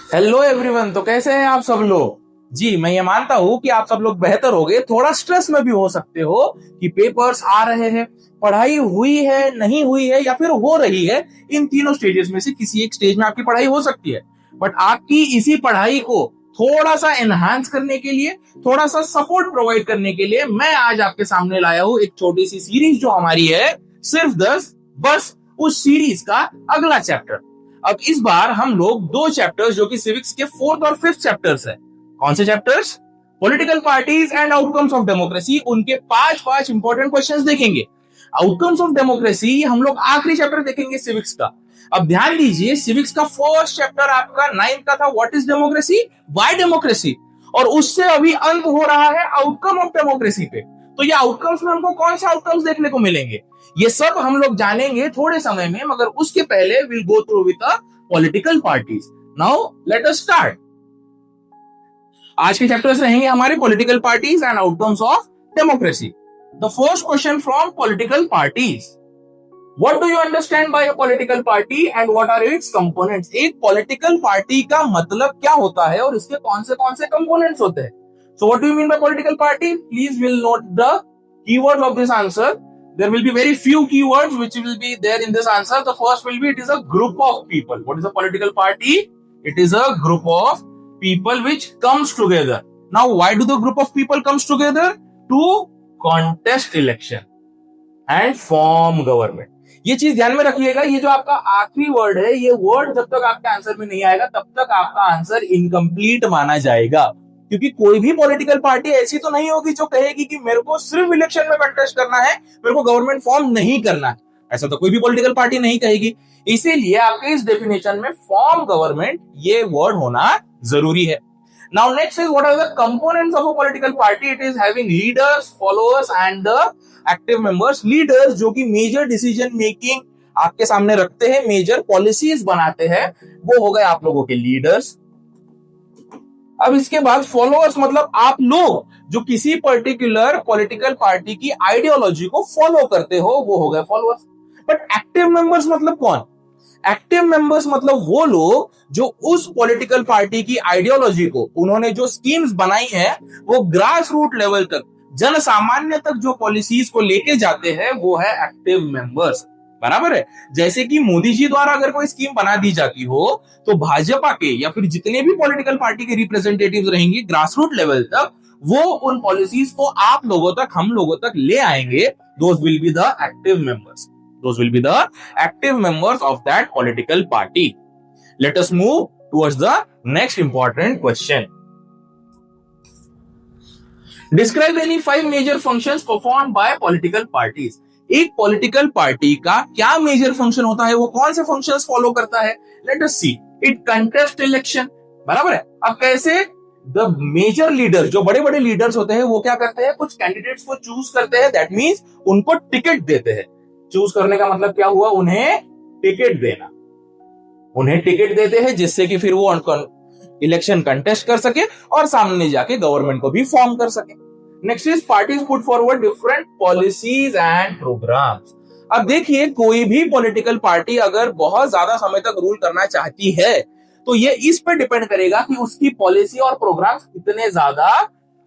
Hello everyone. तो कैसे हैं आप सब लोग? जी मैं ये मानता हूं कि आप सब लोग बेहतर होगे। थोड़ा स्ट्रेस में भी हो सकते हो कि पेपर्स आ रहे हैं, पढ़ाई हुई है नहीं हुई है या फिर हो रही है। इन तीनों स्टेजेस में से किसी एक स्टेज में आपकी पढ़ाई हो सकती है। बट आपकी इसी पढ़ाई को थोड़ा सा एनहांस करने के लिए, थोड़ा सा सपोर्ट प्रोवाइड करने के लिए मैं आज आपके सामने लाया हूं एक छोटी सी सीरीज जो हमारी है सिर्फ 10। बस उस सीरीज का अगला चैप्टर। अब इस बार हम लोग दो चैप्टर्स जो कि सिविक्स के फोर्थ और फिफ्थ चैप्टर्स है। कौन से chapters? Political parties and outcomes of democracy. उनके पांच पांच इंपॉर्टेंट क्वेश्चंस देखेंगे। आउटकम्स ऑफ डेमोक्रेसी हम लोग आखिरी चैप्टर देखेंगे सिविक्स का। अब ध्यान दीजिए, सिविक्स का फर्स्ट चैप्टर आपका 9th का था what is democracy, why democracy. और उससे अभी अंत हो रहा है आउटकम ऑफ डेमोक्रेसी पे। तो ये आउटकम्स में हमको कौन से आउटकम्स देखने को मिलेंगे, ये सब हम लोग जानेंगे थोड़े समय में। मगर उसके पहले will go through with the political parties. Now let us start. आज के चैप्टर्स रहेंगे हमारे political parties and outcomes of democracy. The first question from political parties, what do you understand by a political party and what are its components. एक political party का मतलब क्या होता है और इसके कौन से कंपोनेंट्स होते हैं। So what do you mean by political party? Please will note the keywords of this answer. There will be very few keywords which will be there in this answer. The first will be, it is a group of people. What is a political party? It is a group of people which comes together. Now why do the group of people comes together? To contest election and form government. ये चीज ध्यान में रखिएगा। ये जो आपका आखिरी word है, ये वर्ड जब तक आपके आंसर में नहीं आएगा तब तक आपका आंसर इनकम्प्लीट माना जाएगा। क्योंकि कोई भी पॉलिटिकल पार्टी ऐसी तो नहीं होगी जो कहेगी कि मेरे को सिर्फ इलेक्शन में कंटेस्ट करना है, मेरे को गवर्नमेंट फॉर्म नहीं करना है। ऐसा तो कोई भी पॉलिटिकल पार्टी नहीं कहेगी। इसीलिए आपके इस डेफिनेशन में फॉर्म गवर्नमेंट ये वर्ड होना जरूरी है। Now next is what are the components of a political party. It is having leaders, followers and the active members. Leaders जो कि मेजर डिसीजन मेकिंग आपके सामने रखते हैं, मेजर पॉलिसीज बनाते हैं, वो हो गए आप लोगों के लीडर्स। अब इसके बाद फॉलोअर्स मतलब आप लोग जो किसी पर्टिकुलर पॉलिटिकल पार्टी की आइडियोलॉजी को फॉलो करते हो, वो हो गए फॉलोअर्स। बट एक्टिव मेंबर्स मतलब कौन? एक्टिव मेंबर्स मतलब वो लोग जो उस पॉलिटिकल पार्टी की आइडियोलॉजी को, उन्होंने जो स्कीम्स बनाई है, वो ग्रास रूट लेवल तक, जन सामान्य तक जो पॉलिसीज को लेके जाते हैं, वो है एक्टिव मेंबर्स। बराबर है। जैसे कि मोदी जी द्वारा अगर कोई स्कीम बना दी जाती हो तो भाजपा के या फिर जितने भी पॉलिटिकल पार्टी के रिप्रेजेंटेटिव्स रहेंगे ग्रास रूट लेवल तक, वो उन पॉलिसीज को आप लोगों तक, हम लोगों तक ले आएंगे। Those will be the active members. Those will be the active members of that political party. Let us move towards the next important question. Describe any 5 major functions performed by political parties. एक political party का क्या major function होता है, वो कौन से functions follow करता है? Let us see. It contest election. बराबर है। अब कैसे? द मेजर लीडर, जो बड़े बड़े लीडर्स होते हैं, वो क्या करते हैं? कुछ कैंडिडेट्स को चूज करते हैं। दैट मींस उनको टिकट देते हैं। चूज करने का मतलब क्या हुआ? उन्हें टिकट देना। उन्हें टिकट देते हैं जिससे कि फिर वो इलेक्शन कंटेस्ट कर सके और सामने जाके गवर्नमेंट को भी फॉर्म कर सके। Next is parties put forward different policies and programmes. अब देखिए, कोई भी पॉलिटिकल पार्टी अगर बहुत ज्यादा समय तक रूल करना चाहती है तो ये इस पर डिपेंड करेगा कि उसकी पॉलिसी और प्रोग्राम्स कितने ज्यादा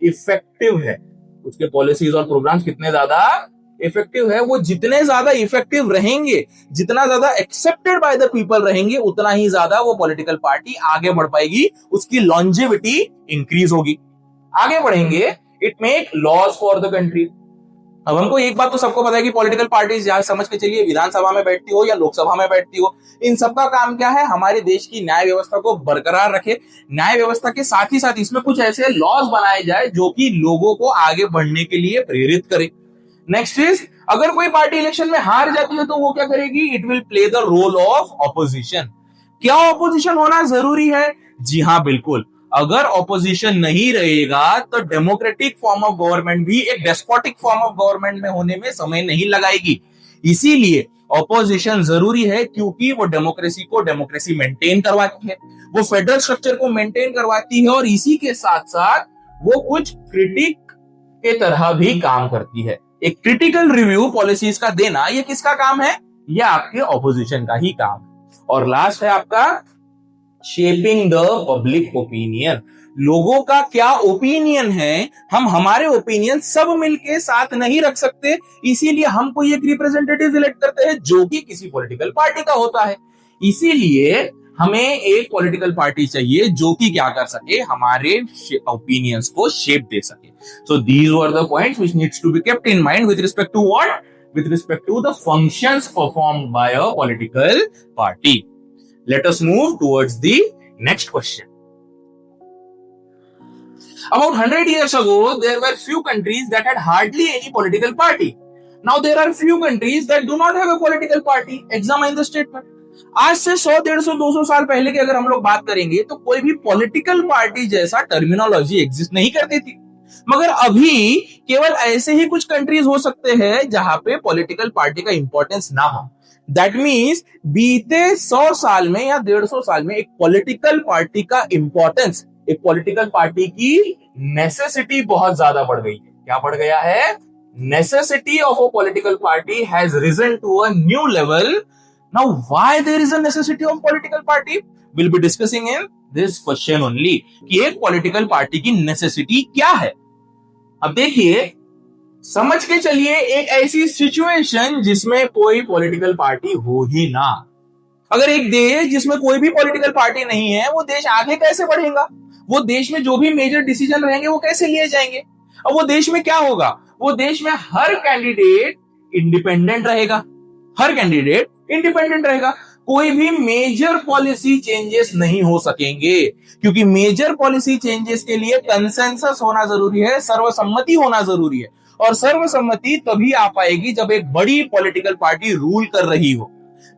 इफेक्टिव है। उसके पॉलिसीज और प्रोग्राम्स कितने ज्यादा इफेक्टिव है। वो जितने ज्यादा इफेक्टिव रहेंगे, जितना ज्यादा एक्सेप्टेड बाय द पीपल रहेंगे, उतना ही ज्यादा वो पॉलिटिकल पार्टी आगे बढ़ पाएगी, उसकी लॉन्जेविटी इंक्रीज होगी। आगे बढ़ेंगे। It make laws for the country. अब हमको एक बात तो सबको पता है कि पॉलिटिकल पार्टीज, या समझ के चलिए विधानसभा में बैठती हो या लोकसभा में बैठती हो, इन सबका काम क्या है? हमारे देश की न्याय व्यवस्था को बरकरार रखे। न्याय व्यवस्था के साथ ही साथ इसमें कुछ ऐसे लॉज बनाए जाए जो कि लोगों को आगे बढ़ने के लिए प्रेरित करे। नेक्स्ट इज, अगर कोई पार्टी इलेक्शन में हार जाती है तो वो क्या करेगी? It will play the role of opposition. क्या ऑपोजिशन होना जरूरी है? जी हाँ, बिल्कुल। अगर ऑपोजिशन नहीं रहेगा तो डेमोक्रेटिक फॉर्म ऑफ गवर्नमेंट भी एक डेस्पोटिक फॉर्म ऑफ गवर्नमेंट में होने में समय नहीं लगाएगी। इसीलिए ऑपोजिशन जरूरी है, क्योंकि वो डेमोक्रेसी मेंटेन करवाती है, वो फेडरल स्ट्रक्चर को मेंटेन करवाती है, और इसी के साथ साथ वो कुछ क्रिटिक के तरह भी काम करती है। एक क्रिटिकल रिव्यू पॉलिसीज का देना, ये किसका काम है? ये आपके ऑपोजिशन का ही काम है। और लास्ट है आपका शेपिंग द पब्लिक ओपिनियन, लोगों का क्या ओपिनियन है, हम हमारे ओपिनियन सब मिलके साथ नहीं रख सकते, इसीलिए हम कोई एक रिप्रेजेंटेटिव इलेक्ट करते हैं जो कि किसी पॉलिटिकल पार्टी का होता है। इसीलिए हमें एक पॉलिटिकल पार्टी चाहिए जो कि क्या कर सके, हमारे ओपिनियंस को शेप दे सके। So these were the points which needs to be kept in mind with respect to what, with respect to the functions performed by a political party. Let us move towards the next question. About 100 years ago, there were few countries that had hardly any political party. Now there are few countries that do not have a political party. Examine the statement. आज से 100, 150, 200 साल पहले की अगर हम लोग बात करेंगे तो कोई भी पॉलिटिकल पार्टी जैसा टर्मिनोलॉजी एग्जिस्ट नहीं करती थी, मगर अभी केवल ऐसे ही कुछ कंट्रीज हो सकते हैं जहां पे पॉलिटिकल पार्टी का इंपॉर्टेंस ना हो। दैट मीन्स बीते 100 साल में या 150 साल में एक पॉलिटिकल पार्टी का इंपॉर्टेंस, एक पॉलिटिकल पार्टी की नेसेसिटी बहुत ज्यादा बढ़ गई है। क्या बढ़ गया है? Necessity of a political party has risen to a new level. Now why there is a necessity of political party, will be discussing in this question only कि एक पॉलिटिकल पार्टी की नेसेसिटी क्या है। अब देखिए, समझ के चलिए एक ऐसी सिचुएशन जिसमें कोई पॉलिटिकल पार्टी हो ही ना। अगर एक देश जिसमें कोई भी पॉलिटिकल पार्टी नहीं है, वो देश आगे कैसे बढ़ेगा? वो देश में जो भी मेजर डिसीजन रहेंगे वो कैसे लिए जाएंगे? अब वो देश में क्या होगा? वो देश में हर कैंडिडेट इंडिपेंडेंट रहेगा, हर कैंडिडेट इंडिपेंडेंट रहेगा। कोई भी मेजर पॉलिसी चेंजेस नहीं हो सकेंगे, क्योंकि मेजर पॉलिसी चेंजेस के लिए कंसेंसस होना जरूरी है, सर्वसम्मति होना जरूरी है, और सर्वसम्मति तभी आ पाएगी जब एक बड़ी पॉलिटिकल पार्टी रूल कर रही हो।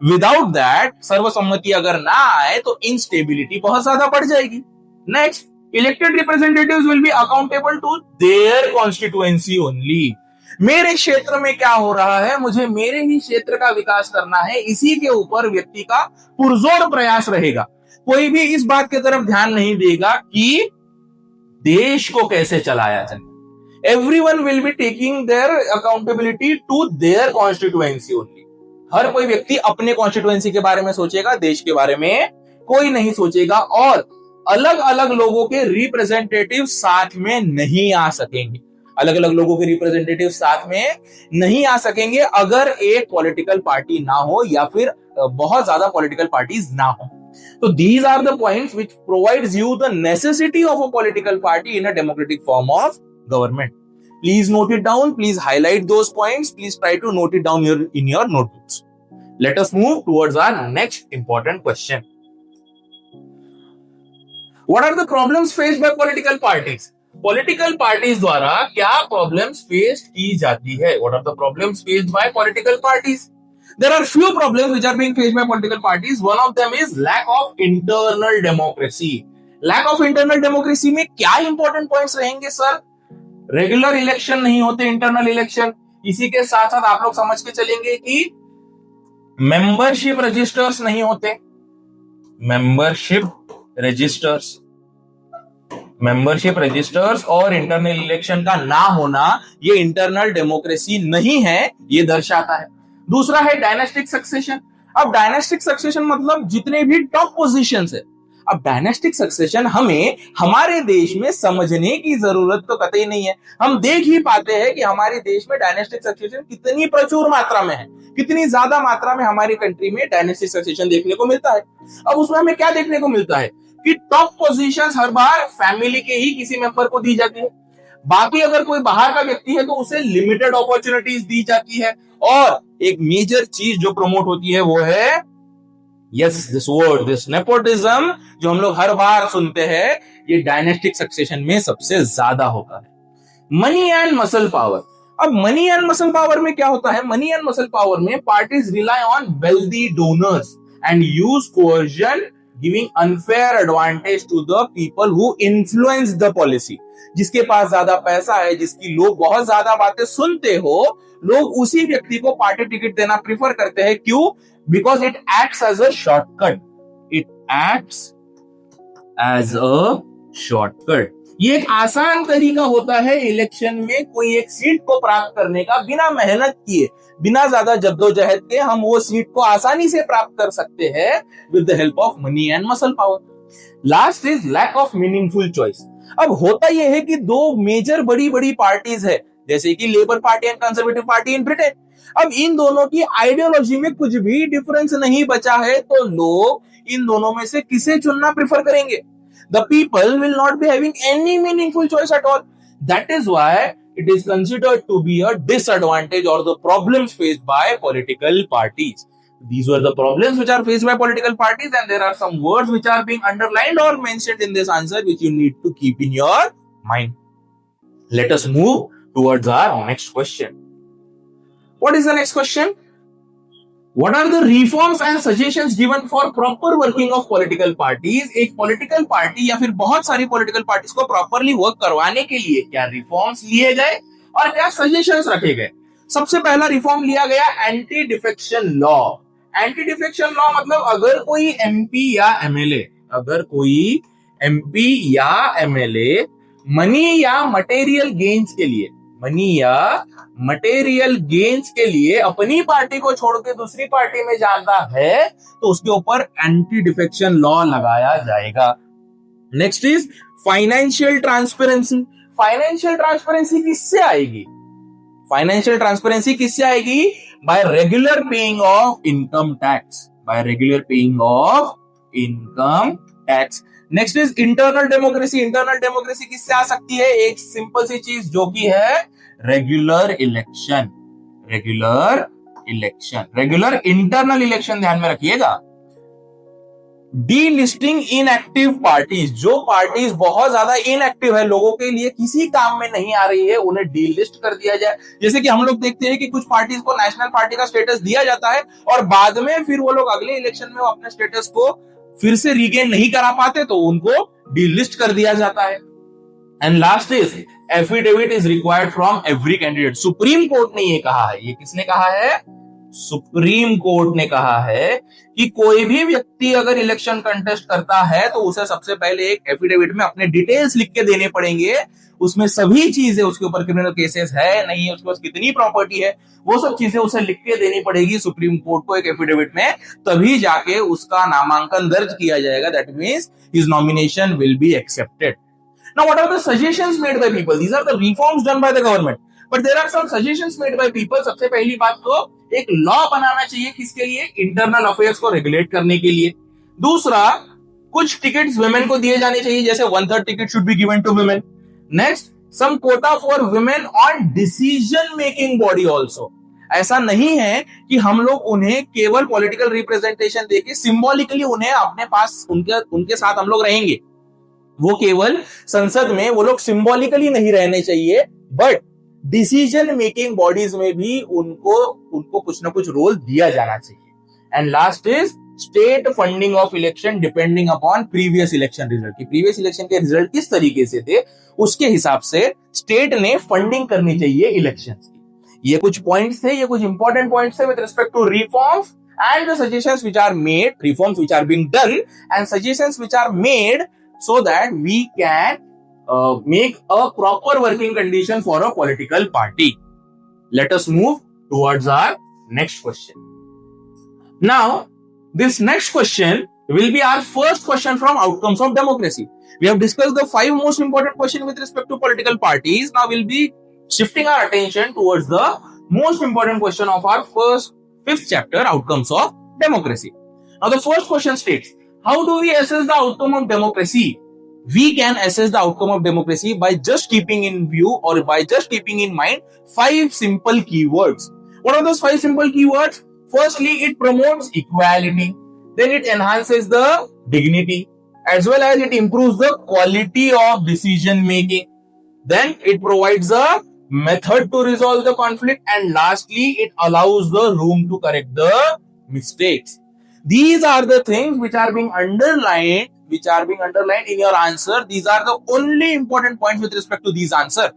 विदाउट दैट, सर्वसम्मति अगर ना आए तो इंस्टेबिलिटी बहुत ज्यादा बढ़ जाएगी। Next, elected representatives will be accountable to their constituency only. मेरे क्षेत्र में क्या हो रहा है, मुझे मेरे ही क्षेत्र का विकास करना है, इसी के ऊपर व्यक्ति का पुरजोर प्रयास रहेगा। कोई भी इस बात की तरफ ध्यान नहीं देगा कि देश को कैसे चलाया जाए। Everyone will be taking their accountability to their constituency only. हर कोई व्यक्ति अपने कॉन्स्टिट्यूएंसी के बारे में सोचेगा, देश के बारे में कोई नहीं सोचेगा, और अलग अलग लोगों के रिप्रेजेंटेटिव साथ में नहीं आ सकेंगे। अलग अलग लोगों के रिप्रेजेंटेटिव साथ में नहीं आ सकेंगे अगर एक पॉलिटिकल पार्टी ना हो या फिर बहुत ज्यादा पॉलिटिकल पार्टीज ना हो। तो these are the points which provides you the necessity of a political party in a democratic form of government. Please note it down, please highlight those points, please try to note it down in your notebooks. Let us move towards our next important question. What are the problems faced by political parties? Political parties द्वारा क्या problems face की जाती है? What are the problems faced by political parties? There are few problems which are being faced by political parties. One of them is lack of internal democracy. Lack of internal democracy में क्या important points रहेंगे sir? Regular election नहीं होते, internal election. इसी के साथ साथ आप लोग समझ के चलेंगे कि मेंबरशिप रजिस्टर्स नहीं होते, मेंबरशिप रजिस्टर्स और इंटरनल इलेक्शन का ना होना ये इंटरनल डेमोक्रेसी नहीं है, ये दर्शाता है। दूसरा है डायनेस्टिक सक्सेशन। अब डायनेस्टिक सक्सेशन मतलब जितने भी टॉप पोजीशंस है। अब डायनेस्टिक सक्सेशन हमें हमारे देश में समझने की जरूरत तो कतई नहीं है। हम देख ही पाते हैं कि हमारे देश में डायनेस्टिक सक्सेशन कितनी प्रचुर मात्रा में है, कितनी ज्यादा मात्रा में हमारी कंट्री में डायनेस्टिक सक्सेशन देखने को मिलता है। अब उसमें हमें क्या देखने को मिलता है कि टॉप पोजीशंस हर बार फैमिली के ही किसी मेंबर को दी जाती है। बाकी अगर कोई बाहर का व्यक्ति है तो उसे लिमिटेड अपॉर्चुनिटीज दी जाती है। और एक मेजर चीज जो प्रमोट होती है वो है, yes, this word, this nepotism, जो हम लोग हर बार सुनते हैं, ये डायनेस्टिक सक्सेशन में सबसे ज्यादा होता है। Money and muscle power. अब मनी एंड मसल पावर में क्या होता है? मनी एंड मसल पावर में parties rely on wealthy donors and use coercion, giving unfair advantage to the people who influence the policy. जिसके पास ज्यादा पैसा है, जिसकी लोग बहुत ज्यादा बातें सुनते हो, लोग उसी व्यक्ति को पार्टी टिकट देना प्रीफर करते हैं। क्यों? Because it acts as a shortcut. It acts as a shortcut. ये एक आसान तरीका होता है इलेक्शन में कोई एक सीट को प्राप्त करने का। बिना मेहनत किए, बिना ज्यादा जद्दोजहद के हम वो सीट को आसानी से प्राप्त कर सकते हैं with the help of money and muscle power. Last is lack of meaningful choice. अब होता यह है कि दो मेजर बड़ी बड़ी पार्टीज है, जैसे कि labour party and conservative party in Britain. अब इन दोनों की आइडियोलॉजी में कुछ भी डिफरेंस नहीं बचा है, तो लोग इन दोनों में से किसे चुनना प्रेफर करेंगे? The people will not be having any meaningful choice at all. That is why it is considered to be a disadvantage or the problems faced by political parties. These were the problems which are faced by political parties, and there are some words which are being underlined or mentioned in this answer which you need to keep in your mind. Let us move towards our next question. What is the next question? What are the reforms and suggestions given for proper working of political parties? एक political party या फिर बहुत सारी political parties को properly work करवाने के लिए क्या reforms लिए गए और क्या suggestions रखे गए? सबसे पहला reform लिया गया anti defection law. Anti defection law मतलब अगर कोई एमपी या एमएलए मनी या मटेरियल गेन्स के लिए अपनी पार्टी को छोड़ के दूसरी पार्टी में जाता है, तो उसके ऊपर एंटी डिफेक्शन लॉ लगाया जाएगा। Next is financial transparency. Financial transparency किससे आएगी? Bye regular paying off income tax. Next is internal democracy. Internal democracy किससे आ सकती है? एक सिंपल सी चीज जो कि है रेगुलर इंटरनल इलेक्शन, ध्यान में रखिएगा। डी लिस्टिंग इनएक्टिव पार्टीज, जो पार्टीज बहुत ज्यादा इनएक्टिव है, लोगों के लिए किसी काम में नहीं आ रही है, उन्हें डी लिस्ट कर दिया जाए। जैसे कि हम लोग देखते हैं कि कुछ पार्टीज को नेशनल पार्टी का स्टेटस दिया जाता है और बाद में फिर वो लोग अगले इलेक्शन में अपने स्टेटस को फिर से रीगेन नहीं करा पाते, तो उनको डीलिस्ट कर दिया जाता है। And last is affidavit is required from every candidate. Supreme court ने ये कहा है, ये किसने कहा है? सुप्रीम कोर्ट ने कहा है कि कोई भी व्यक्ति अगर इलेक्शन कंटेस्ट करता है तो उसे सबसे पहले एक एफिडेविट में अपने डिटेल्स लिख के देने पड़ेंगे। उसमें सभी चीजें, उसके ऊपर क्रिमिनल केसेस है नहीं है, उसके पास कितनी प्रॉपर्टी है, वो सब चीजें उसे लिख के देनी पड़ेगी सुप्रीम कोर्ट को एक एफिडेविट में, तभी जाके उसका नामांकन दर्ज किया जाएगा। That means his nomination will be accepted. Now what are the suggestions made by people? These are the reforms done by the government, but there are some suggestions made by people. सबसे पहली बात तो एक law बनाना चाहिए, किसके लिए? Internal affairs को regulate करने के लिए। दूसरा, कुछ टिकट्स वुमेन को दिए जाने चाहिए, जैसे 1/3 ticket should be given to women. Next, some quota for women on decision making body also. ऐसा नहीं है कि हम लोग उन्हें केवल पॉलिटिकल रिप्रेजेंटेशन देके सिंबॉलिकली उन्हें अपने पास उनके साथ हम लोग रहेंगे, वो केवल संसद में वो लोग सिंबॉलिकली नहीं रहने चाहिए, बट डिसीजन मेकिंग बॉडीज में भी उनको कुछ ना कुछ रोल दिया जाना चाहिए। And last is state funding of election depending upon previous election result. कि प्रीवियस इलेक्शन के रिजल्ट किस तरीके से थे, उसके हिसाब से स्टेट ने फंडिंग करनी चाहिए इलेक्शंस की। ये कुछ पॉइंट्स थे, ये कुछ इंपॉर्टेंट पॉइंट्स थे with respect to reforms and the suggestions which are made, reforms which are being done and suggestions which are made so that we can make a proper working condition for a political party. Let us move towards our next question. Now, this next question will be our first question from outcomes of democracy. We have discussed the 5 most important questions with respect to political parties. Now we'll be shifting our attention towards the most important question of our 5th chapter, outcomes of democracy. Now the first question states, how do we assess the outcome of democracy? We can assess the outcome of democracy by just keeping in view or by just keeping in mind 5 simple keywords. What are those 5 simple keywords? Firstly, it promotes equality. Then it enhances the dignity, as well as it improves the quality of decision making. Then it provides a method to resolve the conflict, and lastly, it allows the room to correct the mistakes. These are the things which are being underlined in your answer. These are the only important points with respect to these answer.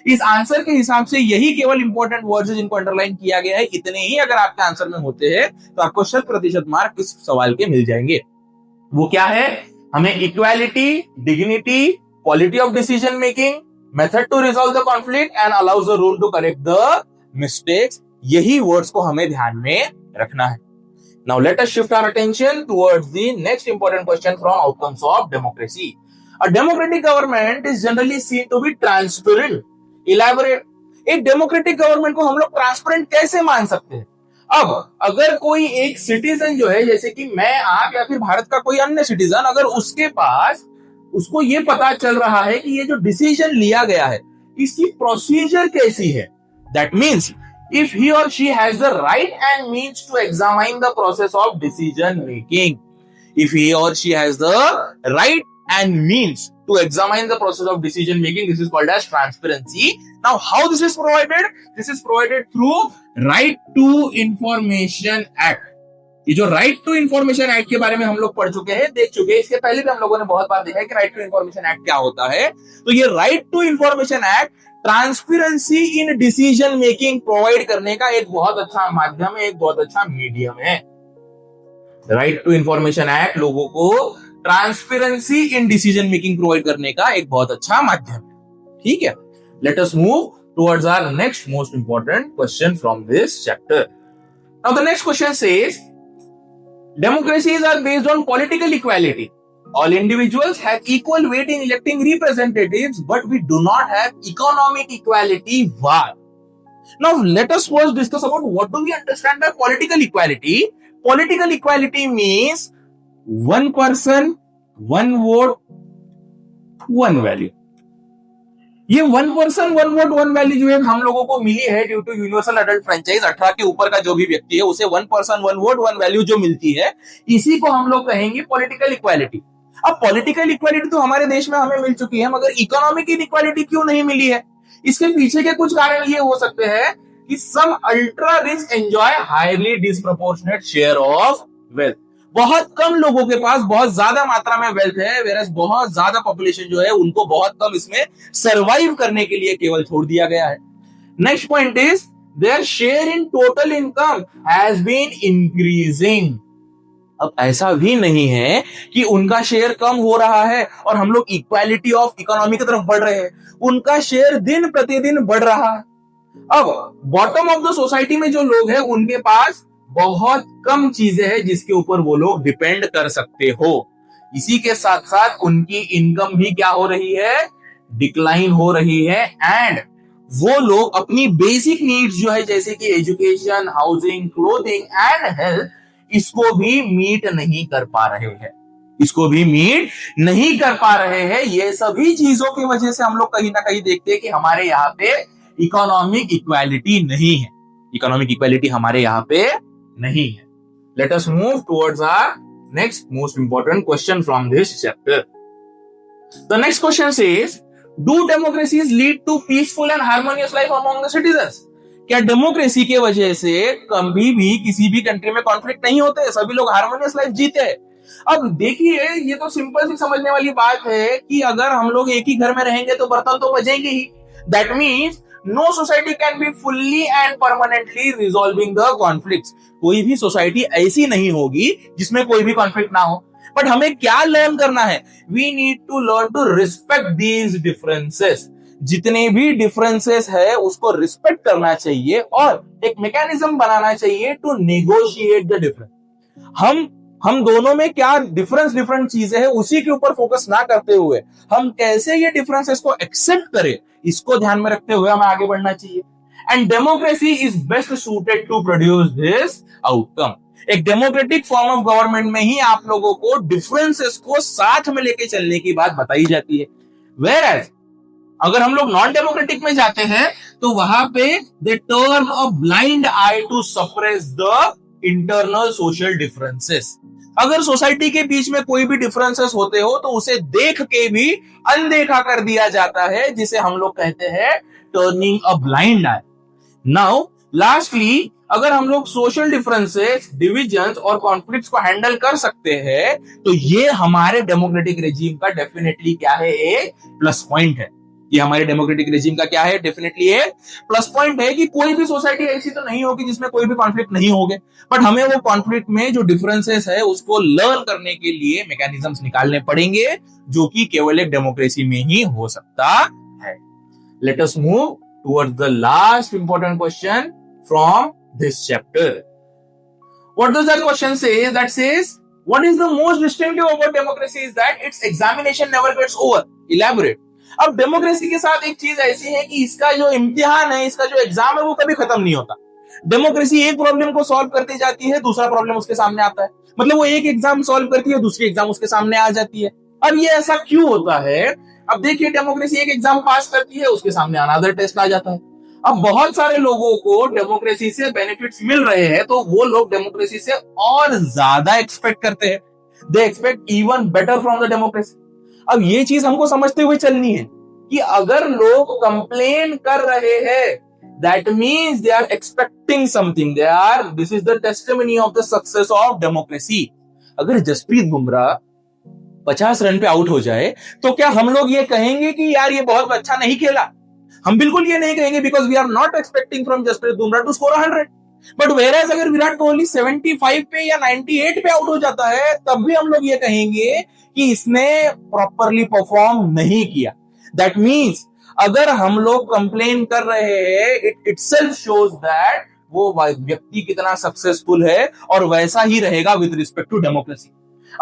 इस answer के हिसाब से यही केवल important words जिनको underline किया गया है, इतने ही अगर आपके आंसर में होते हैं तो आपको 100% मार्क इस सवाल के मिल जाएंगे। वो क्या है? हमें equality, dignity, quality of decision making, method to resolve the conflict and allows the rule to correct the mistakes, यही वर्ड्स को हमें ध्यान में रखना है। Now let us shift our attention towards the next important question from outcomes of democracy. A democratic government is generally seen to be transparent. Elaborate. एक democratic government को हम लोग ट्रांसपेरेंट कैसे मान सकते हैं? अब अगर कोई एक सिटीजन जो है, जैसे कि मैं, आप या फिर भारत का कोई अन्य सिटीजन, अगर उसके पास उसको ये पता चल रहा है कि ये जो डिसीजन लिया गया है इसकी प्रोसीजर कैसी है, that means if he or she has the right and means to examine the process of decision making, if he or she has the right and means to examine the process of decision making, this is called as transparency. Now how this is provided? This is provided through right to information act. ये जो right to information act के बारे में हम लोग पढ़ चुके हैं, देख चुके हैं, इसके पहले भी हम लोगों ने बहुत बार देखा है कि राइट टू इंफॉर्मेशन एक्ट क्या होता है. तो ये right to information act transparency in decision making provide करने का एक बहुत अच्छा माध्यम है, एक बहुत अच्छा मीडियम है. राइट टू इंफॉर्मेशन एक्ट लोगों को transparency in decision making provide करने का एक बहुत अच्छा माध्यम है. ठीक है, let us move towards our next most important question from this chapter. Now the next question says democracies are based on political equality. All individuals have equal weight in electing representatives, but we do not have economic equality. Why? Now, let us first discuss about what do we understand by political equality. Political equality means one person, one vote, one value. ये one person one vote one value जो है हम लोगों को मिली है due to universal adult franchise, 18 के ऊपर का जो भी व्यक्ति है उसे one person one vote one value जो मिलती है, इसी को हम लोग कहेंगे पॉलिटिकल इक्वालिटी. अब पॉलिटिकल इक्वालिटी तो हमारे देश में हमें मिल चुकी है, मगर इकोनॉमिक इनइक्वालिटी क्यों नहीं मिली है? इसके पीछे के कुछ कारण ये हो सकते हैं कि some ultra rich enjoy highly disproportionate share of wealth. बहुत कम लोगों के पास बहुत ज्यादा मात्रा में वेल्थ है, वेरस बहुत ज्यादा पॉपुलेशन जो है उनको बहुत कम इसमें सरवाइव करने के लिए केवल छोड़ दिया गया है. Next point is their share in total income has been increasing. अब ऐसा भी नहीं है कि उनका शेयर कम हो रहा है और हम लोग इक्वालिटी ऑफ इकोनॉमी की तरफ बढ़ रहे हैं. उनका शेयर दिन प्रतिदिन बढ़ रहा है. अब बॉटम ऑफ द सोसाइटी में जो लोग हैं उनके पास बहुत कम चीजें हैं जिसके ऊपर वो लोग डिपेंड कर सकते हो. इसी के साथ साथ उनकी इनकम भी क्या हो रही है? डिक्लाइन हो रही है. एंड वो लोग अपनी बेसिक नीड्स जो है जैसे कि education, housing, clothing and health, इसको भी मीट नहीं कर पा रहे हैं. इसको भी मीट नहीं कर पा रहे हैं. ये सभी चीजों की वजह से हम लोग कहीं ना कहीं देखते हैं कि हमारे यहाँ पे इकोनॉमिक इक्वालिटी नहीं है. इकोनॉमिक इक्वालिटी हमारे यहाँ पे नहीं है. Let us move towards our next most important question from this chapter. The next question says, do democracies lead to peaceful and harmonious life among the citizens? क्या democracy के वजह से कभी भी किसी भी कंट्री में कॉन्फ्लिक्ट नहीं होते, सभी लोग हार्मोनियस लाइफ जीते हैं? अब देखिए, ये तो सिंपल सी समझने वाली बात है कि अगर हम लोग एक ही घर में रहेंगे तो बर्तन तो बजेंगे ही. That means no society can be fully and permanently resolving the conflicts. कोई भी सोसाइटी ऐसी नहीं होगी जिसमें कोई भी कॉन्फ्लिक्ट ना हो. बट हमें क्या लर्न करना है? We need to learn to respect these differences. जितने भी डिफरेंसेस है उसको रिस्पेक्ट करना चाहिए और एक मैकेनिज्म बनाना चाहिए टू नेगोशिएट द डिफरेंस. हम दोनों में क्या डिफरेंट चीजें हैं उसी के ऊपर फोकस ना करते हुए हम कैसे ये डिफरेंसेस को एक्सेप्ट करें, इसको ध्यान में रखते हुए हमें आगे बढ़ना चाहिए. And democracy is best suited to produce this outcome. एक डेमोक्रेटिक फॉर्म ऑफ गवर्नमेंट में ही आप लोगों को डिफरेंसेस को साथ में लेके चलने की बात बताई जाती है. वेयरएज अगर हम लोग नॉन डेमोक्रेटिक में जाते हैं तो वहां पे they turn a blind eye to suppress the internal social differences. अगर सोसाइटी के बीच में कोई भी डिफरेंसेस होते हो तो उसे देख के भी अनदेखा कर दिया जाता है, जिसे हम लोग कहते हैं टर्निंग अ ब्लाइंड आई. नाउ लास्टली, अगर हम लोग सोशल डिफरेंसेस, डिविजन्स और कॉन्फ्लिक्ट्स को हैंडल कर सकते हैं तो ये हमारे डेमोक्रेटिक रेजिम का डेफिनेटली क्या है? एक प्लस पॉइंट है. ये हमारे डेमोक्रेटिक रेजिम का क्या है? डेफिनेटली एक प्लस पॉइंट है कि कोई भी सोसाइटी ऐसी तो नहीं होगी जिसमें कोई भी कॉन्फ्लिक्ट नहीं होंगे. बट हमें वो कॉन्फ्लिक्ट में जो डिफरेंसेस है उसको लर्न करने के लिए मैकेनिज्म्स निकालने पड़ेंगे, जो कि केवल एक डेमोक्रेसी में ही हो सकता है. Let us move towards the last important question from this chapter. What does that question say? That says, what is the most distinctive about democracy is that its examination never gets over. Elaborate. अब democracy के साथ एक चीज ऐसी है कि इसका जो इम्तिहान है, इसका जो एग्जाम है, वो कभी खत्म नहीं होता. डेमोक्रेसी एक प्रॉब्लम को सॉल्व करती जाती है, दूसरा प्रॉब्लम उसके सामने आता है. मतलब वो एक एग्जाम सॉल्व करती है, दूसरी एग्जाम उसके सामने आ जाती है. अब ये ऐसा क्यों होता है? अब देखिए, डेमोक्रेसी एक एग्जाम पास करती है, उसके सामने अनदर टेस्ट आ जाता है. अब बहुत सारे लोगों को डेमोक्रेसी से बेनिफिट्स मिल रहे हैं, तो वो लोग डेमोक्रेसी से और ज्यादा एक्सपेक्ट करते हैं. They expect even better from the democracy. अब ये चीज हमको समझते हुए चलनी है कि अगर लोग कंप्लेन कर रहे हैं, that means they are expecting something. This is the testimony of the success of democracy. अगर जसप्रीत बुमराह 50 रन पे आउट हो जाए, तो क्या हम लोग ये कहेंगे कि यार ये बहुत अच्छा नहीं खेला? हम बिल्कुल ये नहीं कहेंगे, because we are not expecting from Jasprit Bumrah to score 100. But whereas अगर विराट कोहली 75 पे या 98 पे आउट हो जाता है, तब भी हम लोग ये कहेंगे कि इसने प्रॉपरली परफॉर्म नहीं किया. दैट मीन्स अगर हम लोग कंप्लेन कर रहे हैं, इट इटसेल्फ शोज दैट वो व्यक्ति कितना सक्सेसफुल है, और वैसा ही रहेगा विद रिस्पेक्ट टू डेमोक्रेसी.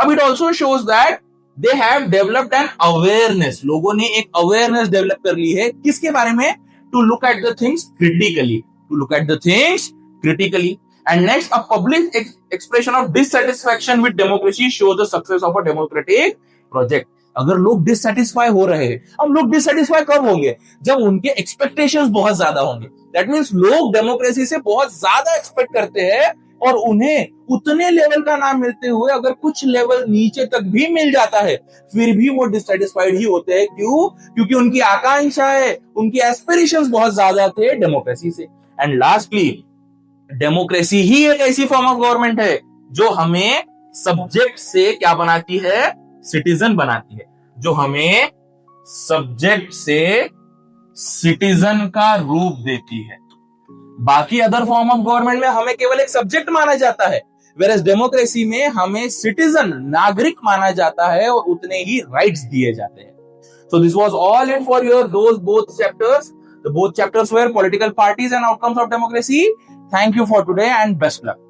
अब it also shows that they have developed an awareness. लोगों ने एक अवेयरनेस डेवलप कर ली है, किसके बारे में? To look at the things critically. To look at the things critically. And next, a public expression of dissatisfaction with democracy show the success of a democratic project. अगर लोग डिससैटिस्फाई हो रहे हैं, अब लोग डिससैटिस्फाई कब होंगे? जब उनके एक्सपेक्टेशंस बहुत ज्यादा होंगे. दैट मींस लोग डेमोक्रेसी से बहुत ज्यादा एक्सपेक्ट करते हैं, और उन्हें उतने लेवल का ना मिलते हुए अगर कुछ लेवल नीचे तक भी मिल जाता है, फिर भी वो डिससैटिस्फाइड ही होते हैं. क्यों? क्योंकि उनकी आकांक्षाएं, उनकी एस्पिरेशंस बहुत ज्यादा थे डेमोक्रेसी से. एंड लास्टली, डेमोक्रेसी ही एक ऐसी फॉर्म ऑफ गवर्नमेंट है जो हमें सब्जेक्ट से क्या बनाती है? सिटीजन बनाती है. जो हमें सब्जेक्ट से सिटीजन का रूप देती है. बाकी अदर फॉर्म ऑफ गवर्नमेंट में हमें केवल एक सब्जेक्ट माना जाता है, वेयरएज डेमोक्रेसी में हमें सिटीजन, नागरिक माना जाता है, और उतने ही राइट्स दिए जाते हैं. So this was all it for your both chapters. The both chapters were political parties and outcomes of democracy. Thank you for today and best luck.